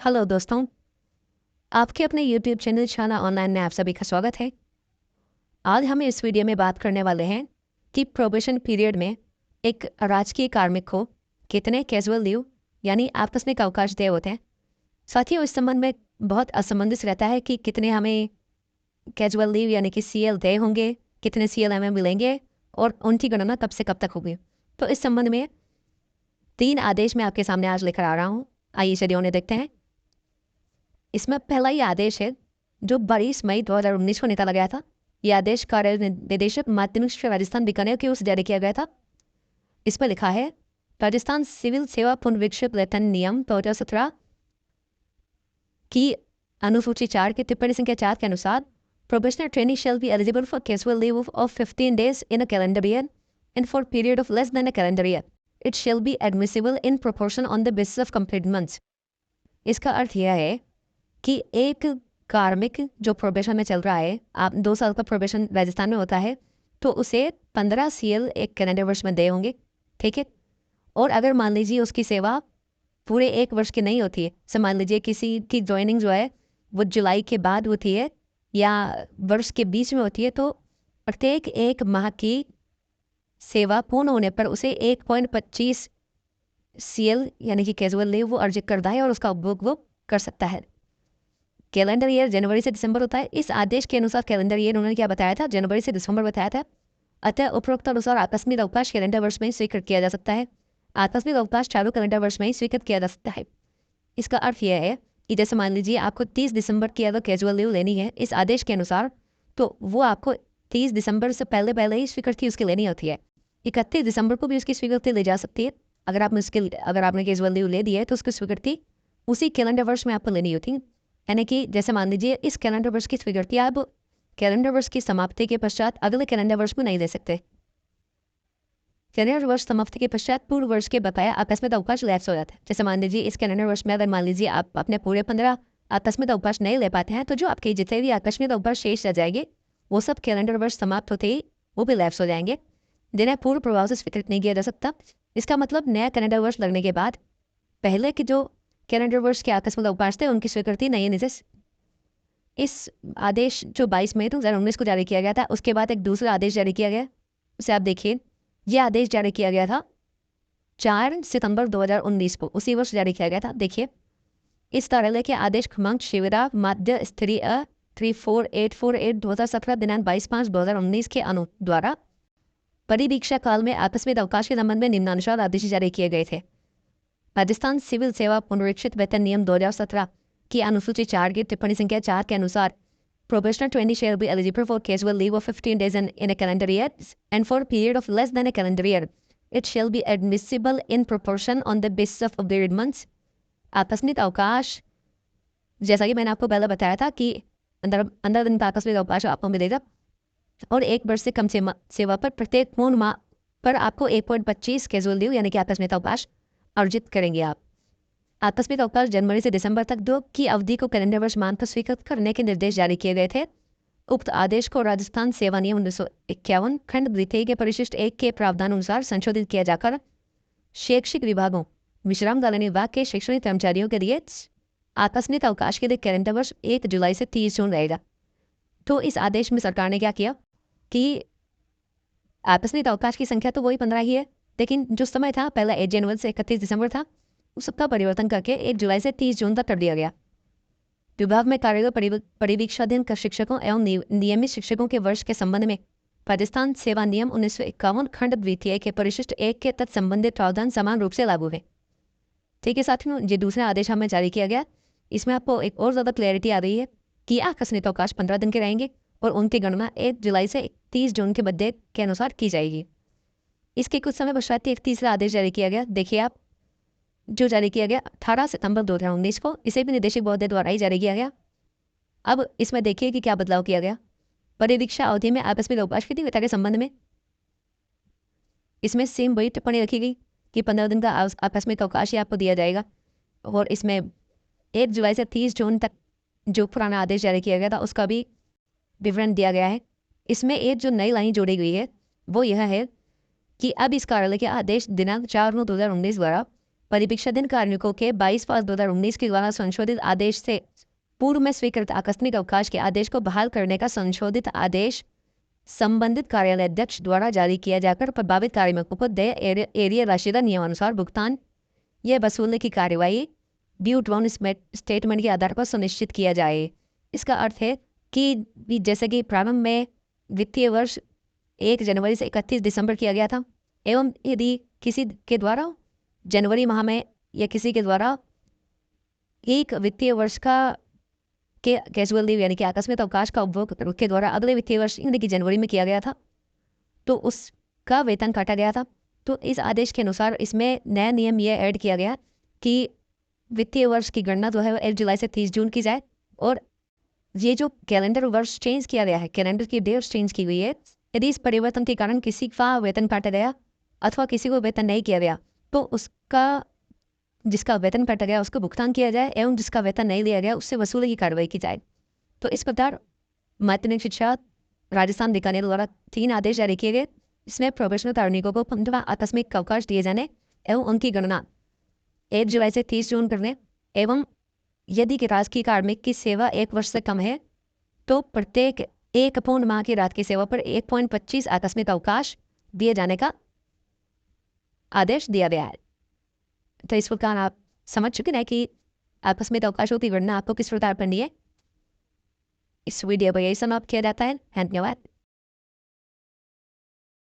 Hello दोस्तों, आपके अपने यूट्यूब चैनल शाना ऑनलाइन में आप सभी का स्वागत है। आज हम इस वीडियो में बात करने वाले हैं कि प्रोबेशन पीरियड में एक राजकीय कार्मिक को कितने कैजुअल लीव यानी आकस्मिक अवकाश दिए होते हैं। साथियों, इस संबंध में बहुत असमंजस रहता है कि कितने हमें कैजुअल लीव यानी कि CL दे होंगे, कितने CL हमें मिलेंगे और उनकी गणना कब से कब तक होगी। तो इस संबंध में 3 आदेश मैं आपके सामने आज लेकर आ रहा हूँ। आइए चलिए उन्हें देखते हैं। इसमें पहला ही आदेश है जो 22 मई 2019 को निकाला गया था। यह आदेश कार्य निदेशक माध्यमिक शिक्षा राजस्थान बीकानेर की ओर से जारी किया गया था। इसमें लिखा है, राजस्थान सिविल सेवा पुनर्विक्षित वेतन नियम 2017 की अनुसूची 4 की टिप्पणी संख्या 4 के अनुसार probationer trainee shall be eligible for casual leave of 15 days in a calendar year and for period of less than a calendar year. It shall be admissible in proportion on the basis of complete months. इसका अर्थ यह है कि एक कार्मिक जो probation में चल रहा है, आप 2 साल का प्रोबेशन राजस्थान में होता है, तो उसे 15 CL एक कैलेंडर वर्ष में दे होंगे, ठीक है। और अगर मान लीजिए उसकी सेवा पूरे 1 वर्ष की नहीं होती है, तो मान लीजिए किसी की ज्वाइनिंग जो है वो जुलाई के बाद होती है या वर्ष के बीच में होती है, तो प्रत्येक 1 माह की सेवा पूर्ण होने पर उसे 1.25 CL यानी कि कैजुअल लीव वो अर्जित करता है और उसका उपभोग वो कर सकता है। कैलेंडर ईयर जनवरी से दिसंबर होता है। इस आदेश के अनुसार कैलेंडर ईयर उन्होंने क्या बताया था, जनवरी से दिसंबर बताया था। अतः उपरोक्त अनुसार आकस्मिक अवकाश कैलेंडर वर्ष में ही स्वीकृत किया जा सकता है। आकस्मिक अवकाश चालू कैलेंडर वर्ष में ही स्वीकृत किया जा सकता है। इसका अर्थ यह है कि जैसे मान लीजिए आपको 30 दिसंबर की अगर कैजुअल लीव लेनी है इस आदेश के अनुसार, तो वो आपको 30 दिसंबर से पहले ही स्वीकृति उसकी लेनी होती है। 31 दिसंबर को भी उसकी स्वीकृति ले जा सकती है। अगर आपने कैजुअल लीव ले दी है तो उसकी स्वीकृति उसी कैलेंडर वर्ष में आपको लेनी होती है। यानी कि जैसे मान लीजिए इस कैलेंडर वर्ष की स्वीकृति आप कैलेंडर वर्ष की समाप्ति के पश्चात अगले कैलेंडर वर्ष में नहीं दे सकते। कैलेंडर वर्ष समाप्ति के पश्चात पूर्व वर्ष के बकाया आकस्मिक अवकाश लैप्स हो जाते हैं। जैसे मान लीजिए इस कैलेंडर वर्ष में अगर मान लीजिए आप अपने पूरे 15 आकस्मिक अवकाश नहीं ले पाते हैं, तो जो आपके जितने भी आकस्मिक अवकाश शेष रह जाएंगे वो सब कैलेंडर वर्ष समाप्त होते ही वो भी लैप्स हो जाएंगे, जिन्हें पूर्व प्रभाव से स्वीकृत नहीं किया जा सकता। इसका मतलब नया कैलेंडर वर्ष लगने के बाद पहले के जो कैलेंडर वर्ष के आकस्मिक अवकाश थे उनकी स्वीकृति नहीं निजे। इस आदेश जो 22 मई 2019 को जारी किया गया था, उसके बाद एक दूसरा आदेश जारी किया गया, उसे आप देखिए। यह आदेश जारी किया गया था 4 सितंबर 2019 को, उसी वर्ष जारी किया गया था। देखिए, इस कार्यालय के आदेश क्रमांक शिविरा माध्य स्तरीय 34848 2017 दिनांक 22/5/2019 के अनु द्वारा परिवीक्षा काल में आकस्मिक अवकाश के संबंध में निम्नानुसार आदेश जारी किए गए थे। राजस्थान सिविल सेवा पुनरीक्षित वेतन नियम 2017 की अनुसूची 4 की टिप्पणी संख्या 4 के अनुसार probationer trainee shall be eligible for casual leave of 15 days in a calendar year and for a period of less than a calendar year. It shall be admissible in proportion on the basis of varied months. आकस्मिक अवकाश, जैसा कि मैंने आपको पहले बताया था कि अंदर दिन का आकस्मिक अवकाश आपको मिलेगा और 1 वर्ष से कम सेवा पर प्रत्येक पूर्ण माह पर आपको 1.25 कैजुअल लीव यानी कि आकस्मिक अवकाश अर्जित करेंगे आप। आकस्मिक अवकाश जनवरी से दिसंबर तक 2 की अवधि को कैलेंडर वर्ष मानकर स्वीकृत करने के निर्देश जारी किए गए थे। उक्त आदेश को राजस्थान सेवा नियम 1951 खंड द्वितीय के परिशिष्ट 1 के प्रावधान अनुसार संशोधित किया जाकर शैक्षिक विभागों विश्रामकालीन विभाग के शैक्षणिक कर्मचारियों के लिए आकस्मिक अवकाश के लिए कैलेंडर वर्ष 1 जुलाई से 30 जून रहेगा। तो इस आदेश में सरकार ने क्या किया कि आकस्मिक अवकाश की संख्या तो वही 15 ही है, लेकिन जो समय था पहला 1 जनवरी से 31 दिसंबर था, उस सबका परिवर्तन करके 1 जुलाई से 30 जून तक कर दिया गया। विभाग में कार्यरत परिवीक्षाधीन शिक्षकों एवं नियमित शिक्षकों के वर्ष के संबंध में राजस्थान सेवा नियम 1951 खंड द्वितीय के परिशिष्ट 1 के तत्संबंधित प्रावधान समान रूप से लागू है। ठीक है साथियों, ये दूसरा आदेश हमें जारी किया गया। इसमें आपको एक और ज़्यादा क्लैरिटी आ रही है कि आकस्मिक अवकाश 15 दिन के रहेंगे और उनकी गणना 1 जुलाई से 30 जून के मध्य के अनुसार की जाएगी। इसके कुछ समय पश्चात एक तीसरा आदेश जारी किया गया। देखिए आप, जो जारी किया गया 18 सितंबर 2019 को, इसे भी निदेशक महोदय द्वारा ही जारी किया गया। अब इसमें देखिए कि क्या बदलाव किया गया। परिवीक्षा अवधि में आकस्मिक अवकाश की तीव्रता के संबंध में इसमें सेम वही टिप्पणी रखी गई कि 15 दिन का आकस्मिक अवकाश ही आपको दिया जाएगा और इसमें 1 जुलाई से 30 जून तक जो पुराना आदेश जारी किया गया था उसका भी विवरण दिया गया है। इसमें एक जो नई लाइन जोड़ी गई है वो यह है कि अब इस कार्यालय के आदेश दिनांक 4/9/2019 द्वारा परिवीक्षाधीन कार्मिकों के 22/5/2019 के द्वारा संशोधित आदेश से पूर्व में स्वीकृत आकस्मिक अवकाश के आदेश को बहाल करने का संशोधित आदेश संबंधित कार्यालय अध्यक्ष द्वारा जारी किया जाकर प्रभावित कार्मिकों को देय एरिया राशि का नियमानुसार भुगतान यह वसूलने की कार्यवाही ड्यू टू स्टेटमेंट के आधार पर सुनिश्चित किया जाए। इसका अर्थ है कि जैसे कि प्रारंभ में वित्तीय वर्ष 1 जनवरी से 31 दिसंबर किया गया था, एवं यदि किसी के द्वारा जनवरी माह में या किसी के द्वारा एक वित्तीय वर्ष का के कैजुअल लीव यानी कि आकस्मिक अवकाश का उपभोग के द्वारा अगले वित्तीय वर्ष यानी कि जनवरी में किया गया था, तो उसका वेतन काटा गया था। तो इस आदेश के अनुसार इसमें नया नियम यह ऐड किया गया कि वित्तीय वर्ष की गणना जो है 1 जुलाई से 30 जून की जाए, और ये जो कैलेंडर वर्ष चेंज किया गया है, कैलेंडर की डेट चेंज की हुई है, यदि इस परिवर्तन के कारण किसी का वेतन काटा गया अथवा किसी को वेतन नहीं किया गया तो उसका जिसका वेतन काटा गया उसको भुगतान किया जाए, एवं जिसका वेतन नहीं लिया गया उससे वसूली की कार्रवाई की जाए। तो इस प्रकार माध्यमिक शिक्षा राजस्थान बीकानेर द्वारा 3 आदेश जारी किए गए। इसमें प्रोबेशनल कार्मिकों को 15 आकस्मिक अवकाश दिए जाने एवं उनकी गणना 1 जुलाई से 30 जून करने, एवं यदि कि राजकीय कार्मिक की सेवा 1 वर्ष से कम है तो प्रत्येक 1 पूर्ण माह की रात की सेवा पर 1.25 आकस्मिक अवकाश दिए जाने का आदेश दिया गया है। तो इस प्रकार आप समझ चुके हैं कि आकस्मिक अवकाशों की गणना आपको किस प्रकार करनी है। इस वीडियो पर यही समाप्त किया जाता है। धन्यवाद।